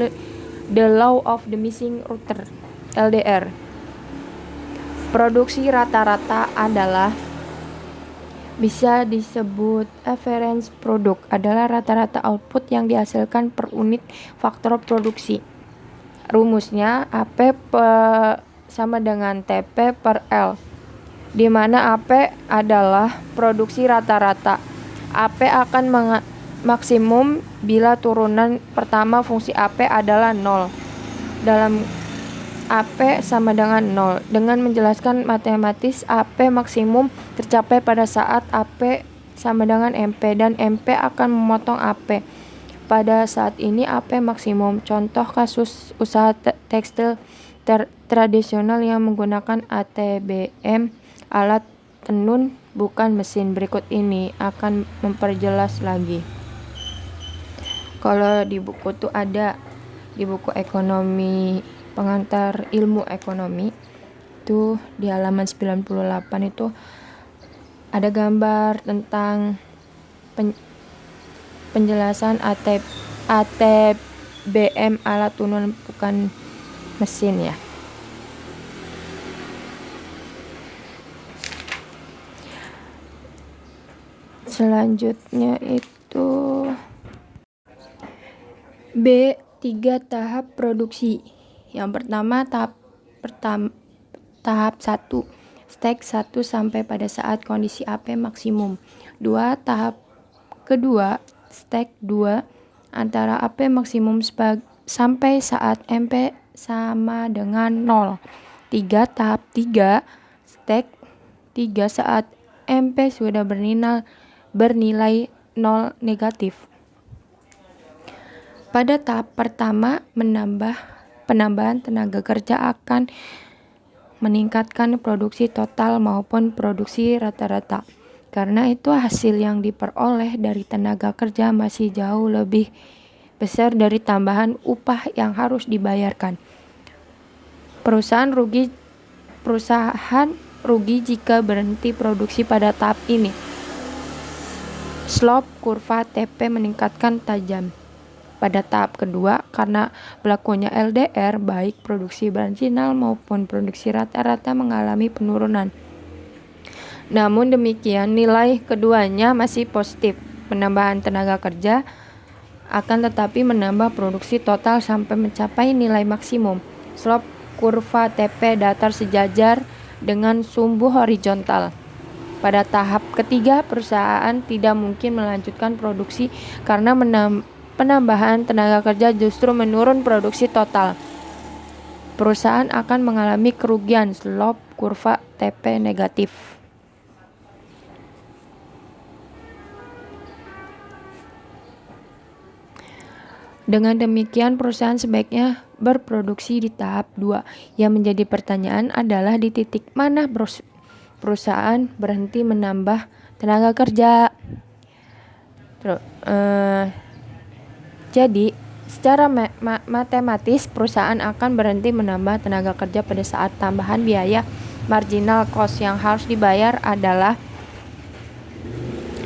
the law of the missing router LDR. Produksi rata-rata adalah bisa disebut average product adalah rata-rata output yang dihasilkan per unit faktor produksi. Rumusnya AP sama dengan TP per L, di mana AP adalah produksi rata-rata. AP akan maksimum bila turunan pertama fungsi AP adalah 0. Dalam AP sama dengan 0. Dengan menjelaskan matematis, AP maksimum tercapai pada saat AP sama dengan MP dan MP akan memotong AP. Pada saat ini AP maksimum. Contoh kasus usaha tekstil tradisional yang menggunakan ATBM, alat tenun bukan mesin. Berikut ini akan memperjelas lagi. Kalau di buku tuh ada, di buku ekonomi pengantar ilmu ekonomi itu di halaman 98 itu ada gambar tentang penjelasan ATBM, alat tenun bukan mesin ya. Selanjutnya itu B3 tahap produksi. Yang pertama tahap 1 stek 1 sampai pada saat kondisi AP maksimum. 2 tahap kedua stek 2 antara AP maksimum sampai saat MP sama dengan 0. 3 tahap 3 stek 3 saat MP sudah bernilai 0 negatif. Pada tahap pertama penambahan tenaga kerja akan meningkatkan produksi total maupun produksi rata-rata. Karena itu hasil yang diperoleh dari tenaga kerja masih jauh lebih besar dari tambahan upah yang harus dibayarkan. Perusahaan rugi jika berhenti produksi pada tahap ini. Slope kurva TP meningkatkan tajam. Pada tahap kedua, karena berlakunya LDR, baik produksi marginal maupun produksi rata-rata mengalami penurunan. Namun demikian, nilai keduanya masih positif. Penambahan tenaga kerja akan tetapi menambah produksi total sampai mencapai nilai maksimum. Slope kurva TP datar sejajar dengan sumbu horizontal. Pada tahap ketiga, perusahaan tidak mungkin melanjutkan produksi karena penambahan tenaga kerja justru menurun produksi total. Perusahaan akan mengalami kerugian. Slope kurva TP negatif. Dengan demikian, perusahaan sebaiknya berproduksi di tahap 2. Yang menjadi pertanyaan adalah di titik mana perusahaan berhenti menambah tenaga kerja. Jadi, secara matematis perusahaan akan berhenti menambah tenaga kerja pada saat tambahan biaya marginal cost yang harus dibayar adalah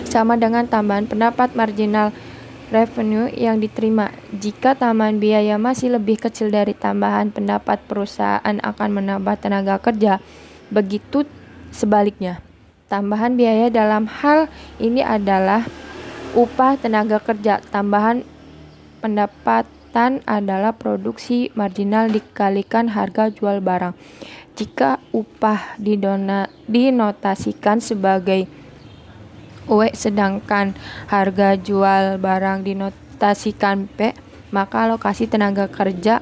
sama dengan tambahan pendapat marginal revenue yang diterima. Jika tambahan biaya masih lebih kecil dari tambahan pendapat, perusahaan akan menambah tenaga kerja. Begitu sebaliknya. Tambahan biaya dalam hal ini adalah upah tenaga kerja. Tambahan pendapatan adalah produksi marginal dikalikan harga jual barang. Jika upah dinotasikan sebagai W sedangkan harga jual barang dinotasikan P, maka alokasi tenaga kerja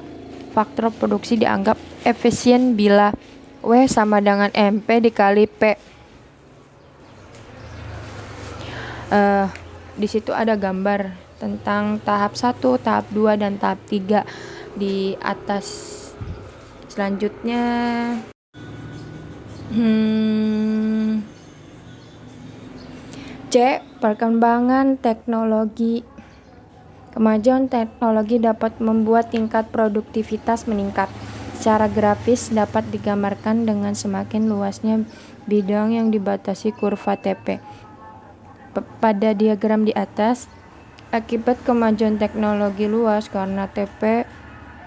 faktor produksi dianggap efisien bila W sama dengan MP dikali P. Di situ ada gambar tentang tahap 1, tahap 2, dan tahap 3 di atas. Selanjutnya C. Perkembangan teknologi. Kemajuan teknologi dapat membuat tingkat produktivitas meningkat. Secara grafis dapat digambarkan dengan semakin luasnya bidang yang dibatasi kurva TP. Pada diagram di atas, akibat kemajuan teknologi luas karena TP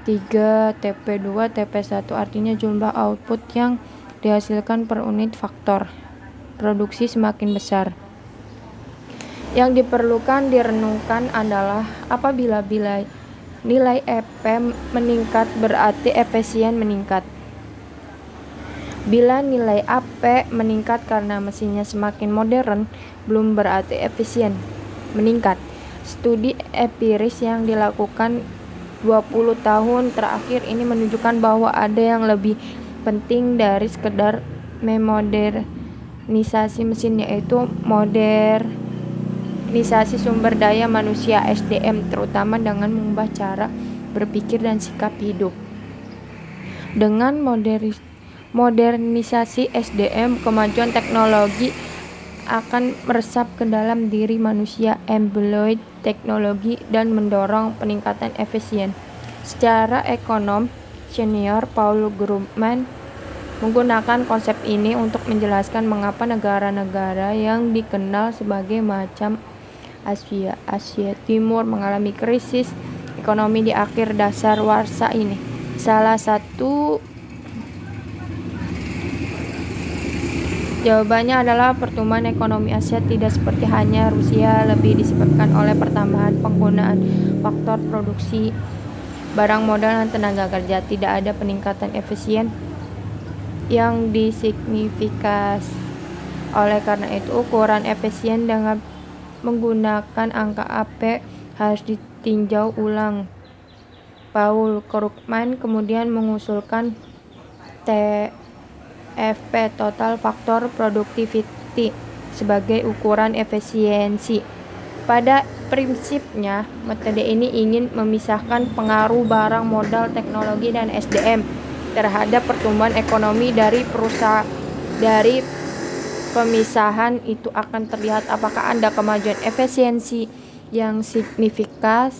3, TP 2, TP 1 artinya jumlah output yang dihasilkan per unit faktor produksi semakin besar. Yang diperlukan direnungkan adalah apabila nilai EP meningkat berarti efisien meningkat. Bila nilai AP meningkat karena mesinnya semakin modern, belum berarti efisien meningkat. Studi empiris yang dilakukan 20 tahun terakhir ini menunjukkan bahwa ada yang lebih penting dari sekedar memodernisasi mesin, yaitu modernisasi sumber daya manusia SDM, terutama dengan mengubah cara berpikir dan sikap hidup. Dengan modernisasi SDM, kemajuan teknologi akan meresap ke dalam diri manusia, embedded teknologi, dan mendorong peningkatan efisien. Secara ekonom senior, Paul Krugman menggunakan konsep ini untuk menjelaskan mengapa negara-negara yang dikenal sebagai macam Asia Timur mengalami krisis ekonomi di akhir dasar warsa ini. Salah satu jawabannya adalah pertumbuhan ekonomi Asia tidak seperti hanya Rusia lebih disebabkan oleh pertambahan penggunaan faktor produksi barang, modal, dan tenaga kerja. Tidak ada peningkatan efisien yang disignifikan. Oleh karena itu, ukuran efisien dengan menggunakan angka AP harus ditinjau ulang. Paul Krugman kemudian mengusulkan TFP, total faktor productivity, sebagai ukuran efisiensi. Pada prinsipnya, metode ini ingin memisahkan pengaruh barang, modal, teknologi, dan SDM terhadap pertumbuhan ekonomi. Dari pemisahan itu akan terlihat apakah ada kemajuan efisiensi yang signifikan.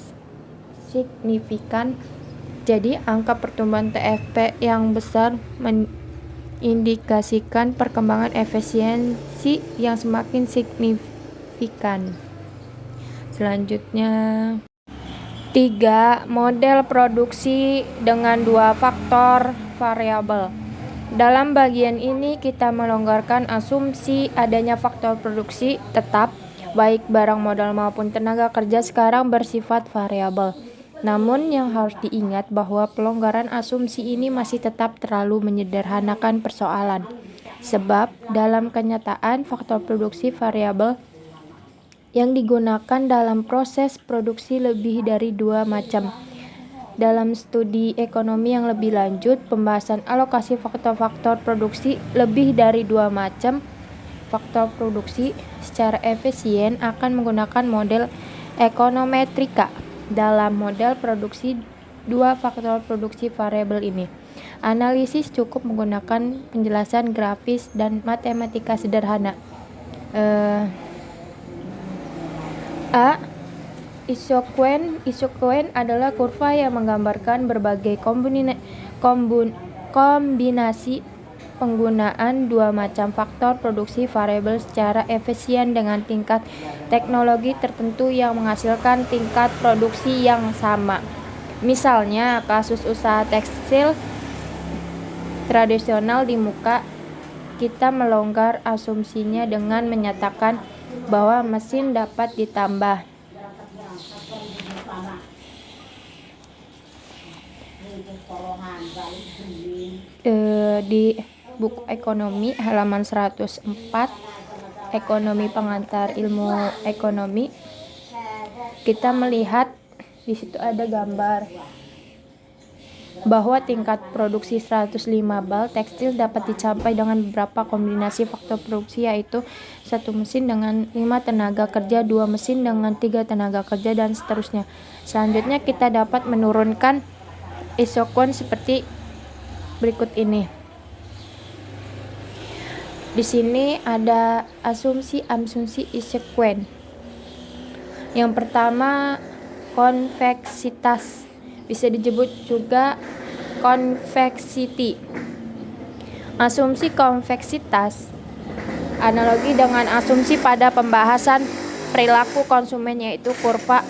Jadi angka pertumbuhan TFP yang besar mengindikasikan perkembangan efisiensi yang semakin signifikan. Selanjutnya, 3. Model produksi dengan 2 faktor variabel. Dalam bagian ini kita melonggarkan asumsi adanya faktor produksi tetap, baik barang, modal maupun tenaga kerja sekarang bersifat variabel. Namun yang harus diingat bahwa pelonggaran asumsi ini masih tetap terlalu menyederhanakan persoalan. Sebab dalam kenyataan faktor produksi variabel yang digunakan dalam proses produksi lebih dari 2 macam. Dalam studi ekonomi yang lebih lanjut, pembahasan alokasi faktor-faktor produksi lebih dari 2 macam faktor produksi secara efisien akan menggunakan model ekonometrika. Dalam model produksi 2 faktor produksi variabel ini, analisis cukup menggunakan penjelasan grafis dan matematika sederhana. A. Isosequence adalah kurva yang menggambarkan berbagai kombinasi penggunaan 2 macam faktor produksi variabel secara efisien dengan tingkat teknologi tertentu yang menghasilkan tingkat produksi yang sama. Misalnya, kasus usaha tekstil tradisional di muka, kita melonggar asumsinya dengan menyatakan bahwa mesin dapat ditambah. Di buku ekonomi halaman 104, ekonomi pengantar ilmu ekonomi, kita melihat di situ ada gambar bahwa tingkat produksi 105 bal tekstil dapat dicapai dengan beberapa kombinasi faktor produksi, yaitu 1 mesin dengan 5 tenaga kerja, 2 mesin dengan 3 tenaga kerja, dan seterusnya. Selanjutnya kita dapat menurunkan isosequence seperti berikut ini. Di sini ada asumsi sequence. Yang pertama, konveksitas, bisa disebut juga konveksiti. Asumsi konveksitas analogi dengan asumsi pada pembahasan perilaku konsumen, yaitu kurva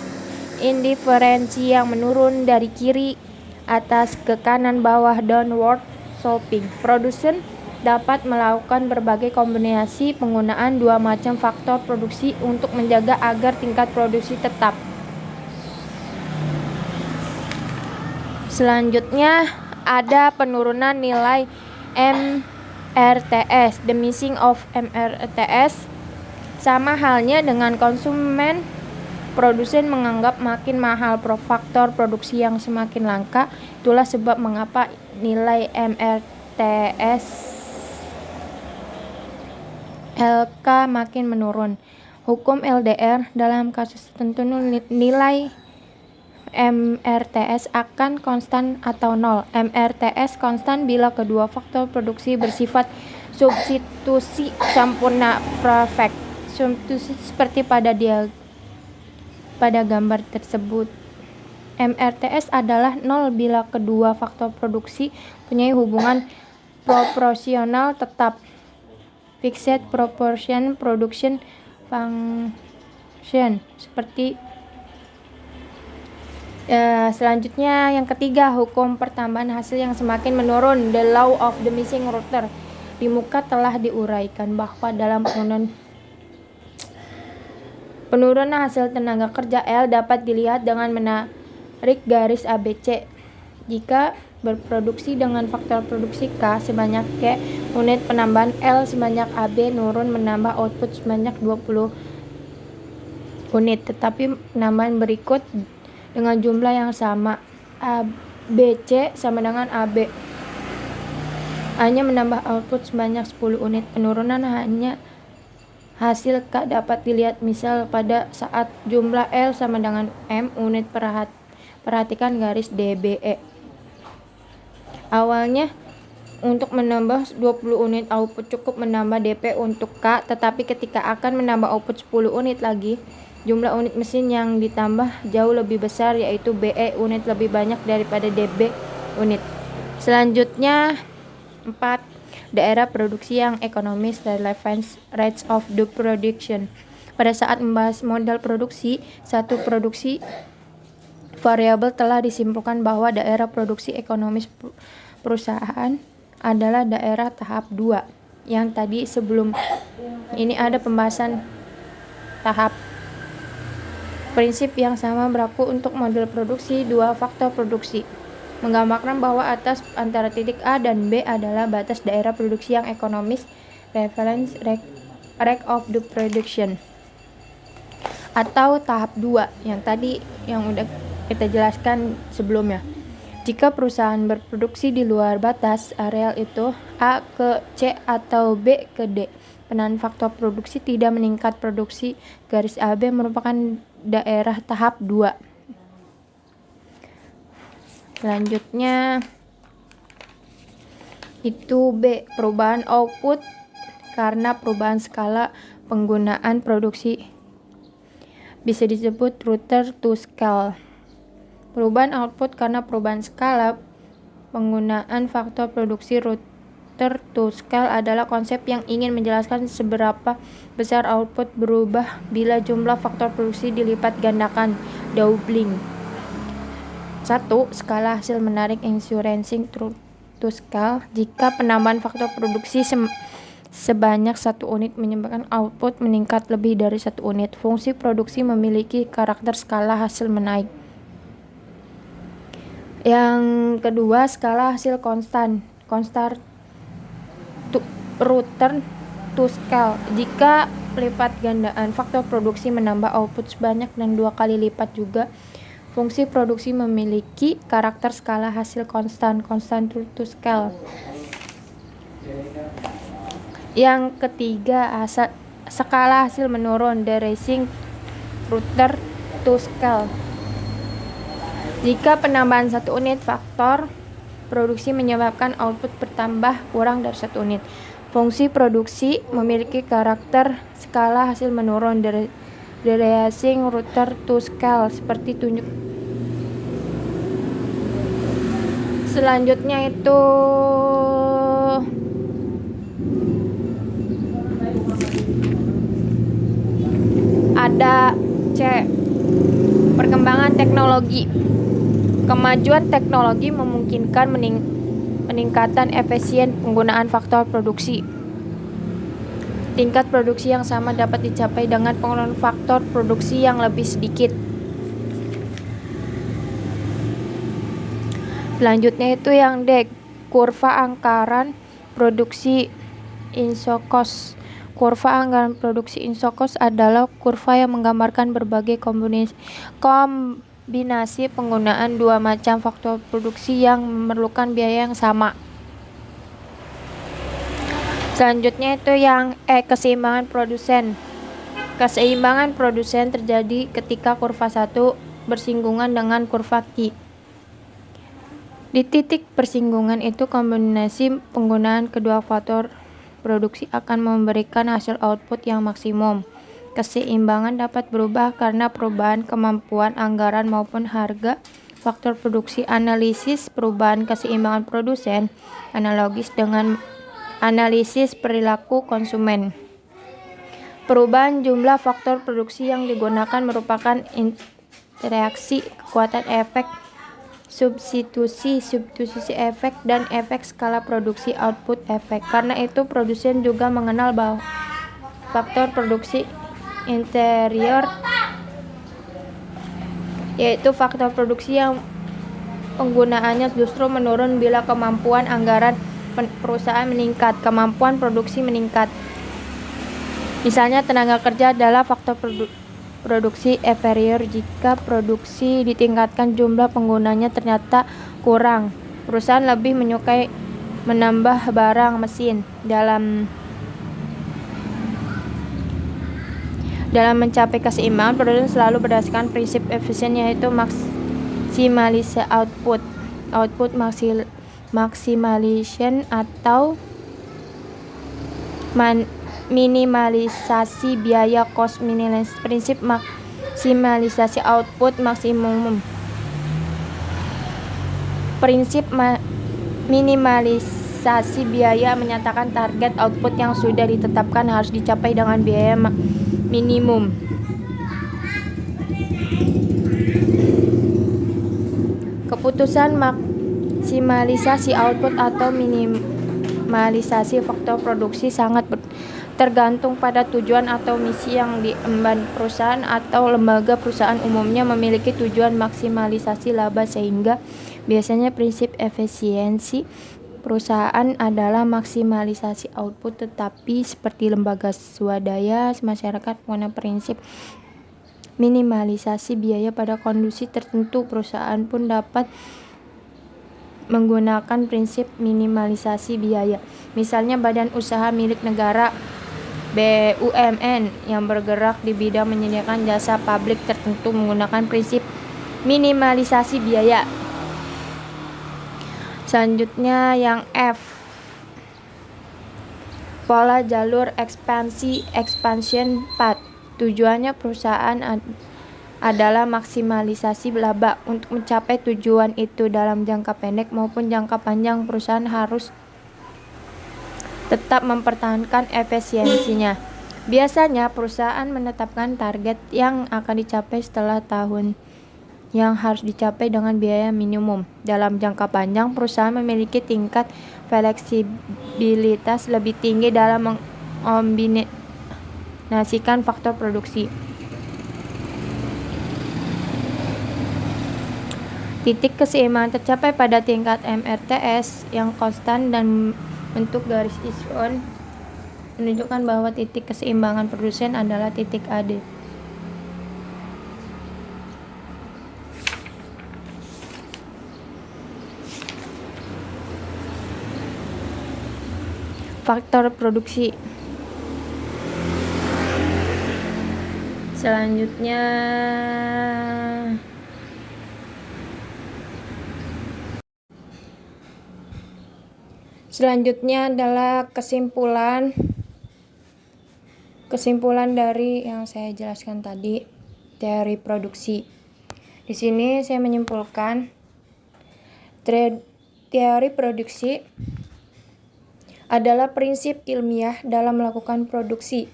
indiferensi yang menurun dari kiri atas ke kanan bawah, downward sloping. Produsen dapat melakukan berbagai kombinasi penggunaan dua macam faktor produksi untuk menjaga agar tingkat produksi tetap. Selanjutnya ada penurunan nilai MRTS. The missing of MRTS sama halnya dengan konsumen. Produsen menganggap makin mahal faktor produksi yang semakin langka. Itulah sebab mengapa nilai MRTS LK makin menurun. Hukum LDR, dalam kasus tertentu nilai MRTS akan konstan atau nol. MRTS konstan bila kedua faktor produksi bersifat substitusi sempurna perfect. Substitusi seperti pada gambar tersebut. MRTS adalah nol bila kedua faktor produksi punya hubungan proporsional tetap. Fixed proportion production function. Seperti selanjutnya yang ketiga, hukum pertambahan hasil yang semakin menurun. The law of the missing router. Di muka telah diuraikan bahwa dalam penurunan hasil tenaga kerja L dapat dilihat dengan menarik garis ABC. Jika berproduksi dengan faktor produksi K sebanyak K unit, penambahan L sebanyak AB nurun menambah output sebanyak 20 unit. Tetapi penambahan berikut dengan jumlah yang sama, ABC sama dengan AB, hanya menambah output sebanyak 10 unit. Penurunan hanya hasil K dapat dilihat misal pada saat jumlah L sama dengan M unit. Perhatikan garis DBE. Awalnya untuk menambah 20 unit output cukup menambah DP untuk K, tetapi ketika akan menambah output 10 unit lagi, jumlah unit mesin yang ditambah jauh lebih besar, yaitu BE unit lebih banyak daripada DB unit. Selanjutnya 4. Daerah produksi yang ekonomis, relevance rates of the production. Pada saat membahas modal produksi, satu produksi variabel telah disimpulkan bahwa daerah produksi ekonomis perusahaan adalah daerah tahap 2. Yang tadi sebelum ini ada pembahasan tahap. Prinsip yang sama berlaku untuk model produksi dua faktor produksi, menggambarkan bahwa atas antara titik A dan B adalah batas daerah produksi yang ekonomis, reference rate of the production, atau tahap 2 yang tadi yang udah kita jelaskan sebelumnya. Jika perusahaan berproduksi di luar batas areal itu A ke C atau B ke D, penahan faktor produksi tidak meningkat. Produksi garis AB merupakan daerah tahap 2. Selanjutnya itu B, perubahan output karena perubahan skala penggunaan produksi, bisa disebut router to scale. Perubahan output karena perubahan skala penggunaan faktor produksi router to scale adalah konsep yang ingin menjelaskan seberapa besar output berubah bila jumlah faktor produksi dilipat gandakan, doubling. 1. Skala hasil menarik insurencing to scale. Jika penambahan faktor produksi sebanyak 1 unit menyebabkan output meningkat lebih dari 1 unit, fungsi produksi memiliki karakter skala hasil menaik. Yang kedua, skala hasil konstan router to scale. Jika lipat gandaan faktor produksi menambah output sebanyak dan 2 kali lipat juga, fungsi produksi memiliki karakter skala hasil konstan to scale. Yang ketiga, skala hasil menurun, decreasing router to scale. Jika penambahan 1 unit faktor produksi menyebabkan output bertambah kurang dari 1 unit, Fungsi produksi memiliki karakter skala hasil menurun, decreasing router to scale, seperti tunjuk. Selanjutnya itu ada C. Perkembangan teknologi. Kemajuan teknologi memungkinkan peningkatan efisien penggunaan faktor produksi. Tingkat produksi yang sama dapat dicapai dengan penggunaan faktor produksi yang lebih sedikit. Selanjutnya itu yang D. Kurva anggaran produksi Insokos. Kurva anggaran produksi Insokos adalah kurva yang menggambarkan berbagai kombinasi penggunaan dua macam faktor produksi yang memerlukan biaya yang sama. Selanjutnya itu yang E. Keseimbangan produsen. Keseimbangan produsen terjadi ketika kurva 1 bersinggungan dengan kurva Q. Di titik persinggungan itu, kombinasi penggunaan kedua faktor produksi akan memberikan hasil output yang maksimum. Keseimbangan dapat berubah karena perubahan kemampuan anggaran maupun harga faktor produksi. Analisis perubahan keseimbangan produsen analogis dengan analisis perilaku konsumen. Perubahan jumlah faktor produksi yang digunakan merupakan interaksi kekuatan efek substitusi efek dan efek skala produksi output efek. Karena itu produsen juga mengenal bahwa faktor produksi interior, yaitu faktor produksi yang penggunaannya justru menurun bila kemampuan anggaran perusahaan meningkat, kemampuan produksi meningkat. Misalnya tenaga kerja adalah faktor produksi inferior. Jika produksi ditingkatkan, jumlah penggunanya ternyata kurang. Perusahaan lebih menyukai menambah barang mesin. Dalam mencapai keseimbangan, produsen selalu berdasarkan prinsip efisien, yaitu maksimalisi output maximization atau minimalisasi biaya cost minimalisasi. Prinsip maksimalisasi output maksimum. Prinsip minimalisasi biaya menyatakan target output yang sudah ditetapkan harus dicapai dengan biaya minimum. Keputusan maksimalisasi output atau minimalisasi faktor produksi sangat tergantung pada tujuan atau misi yang diemban. Perusahaan atau lembaga perusahaan umumnya memiliki tujuan maksimalisasi laba, sehingga biasanya prinsip efisiensi perusahaan adalah maksimalisasi output. Tetapi seperti lembaga swadaya, masyarakat menggunakan prinsip minimalisasi biaya. Pada kondisi tertentu, perusahaan pun dapat menggunakan prinsip minimalisasi biaya. Misalnya badan usaha milik negara, BUMN, yang bergerak di bidang menyediakan jasa publik tertentu menggunakan prinsip minimalisasi biaya. Selanjutnya yang F. Pola jalur expansion path. Tujuannya perusahaan adalah maksimalisasi laba. Untuk mencapai tujuan itu dalam jangka pendek maupun jangka panjang, perusahaan harus tetap mempertahankan efisiensinya. Biasanya perusahaan menetapkan target yang akan dicapai setelah tahun yang harus dicapai dengan biaya minimum. Dalam jangka panjang, perusahaan memiliki tingkat fleksibilitas lebih tinggi dalam mengombinasikan faktor produksi. Titik keseimbangan tercapai pada tingkat MRTS yang konstan dan bentuk garis ion menunjukkan bahwa titik keseimbangan produsen adalah titik AD. Faktor produksi. Selanjutnya Selanjutnya adalah kesimpulan dari yang saya jelaskan tadi, teori produksi. Di sini saya menyimpulkan teori produksi adalah prinsip ilmiah dalam melakukan produksi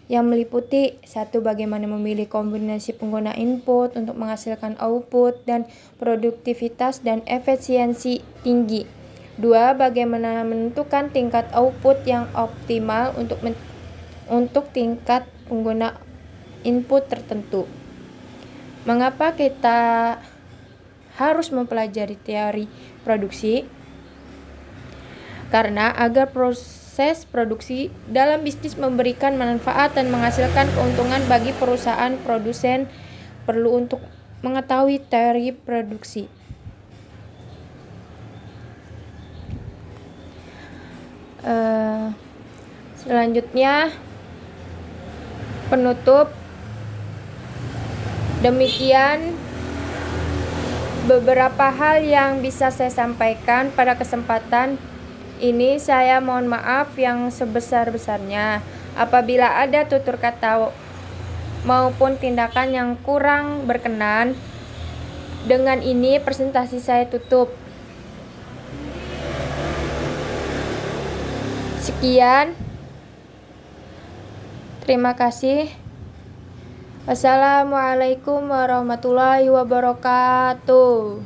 yang meliputi 1. Bagaimana memilih kombinasi pengguna input untuk menghasilkan output dan produktivitas dan efisiensi tinggi. 2. Bagaimana menentukan tingkat output yang optimal untuk tingkat pengguna input tertentu. Mengapa kita harus mempelajari teori produksi? Karena agar proses produksi dalam bisnis memberikan manfaat dan menghasilkan keuntungan bagi perusahaan produsen, perlu untuk mengetahui teori produksi. Selanjutnya, penutup. Demikian beberapa hal yang bisa saya sampaikan pada kesempatan ini. Saya mohon maaf yang sebesar-besarnya apabila ada tutur kata maupun tindakan yang kurang berkenan. Dengan ini presentasi saya tutup. Sekian. Terima kasih. Wassalamualaikum warahmatullahi wabarakatuh.